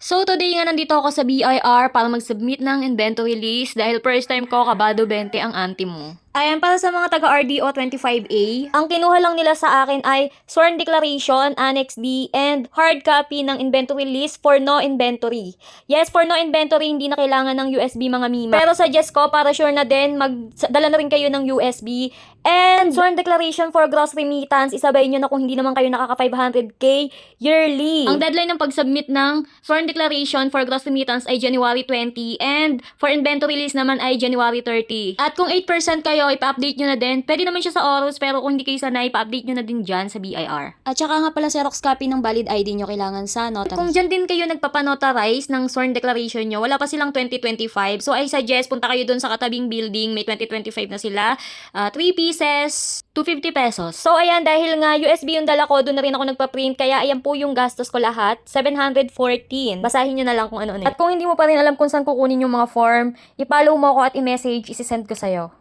So today nga nandito ako sa BIR para mag-submit ng inventory list dahil first time ko kabado 20 ang auntie mo. Ayan, para sa mga taga-RDO 25A, ang kinuha lang nila sa akin ay sworn declaration, Annex D, and hard copy ng inventory list for no inventory. Yes, for no inventory, hindi na kailangan ng USB mga mima. Pero suggest ko, para sure na din, magdala na rin kayo ng USB. And sworn declaration for gross remittance, isabay nyo na kung hindi naman kayo nakaka 500k yearly. Ang deadline ng pag-submit ng sworn declaration for gross remittance ay January 20 and for inventory list naman ay January 30. At kung 8% kayo, ipa-update nyo na din. Pwede naman siya sa Oros, pero kung hindi kayo sanay, ipa-update nyo na din dyan sa BIR. At saka nga pala Xerox copy ng valid ID nyo kailangan sa notary. Kung dyan din kayo nagpapanotarize ng sworn declaration nyo, wala pa silang 2025. So I suggest, punta kayo dun sa katabing building, may 2025 na sila. 3 pieces, 250 pesos. So ayan, dahil nga USB yung dala ko, dun na rin ako nagpa-print, kaya ayan po yung gastos ko lahat, 714. Basahin nyo na lang kung ano-ano. At kung hindi mo pa rin alam kung saan kukunin yung mga form, i-follow mo ako at i-message, isi-send ko sa'yo.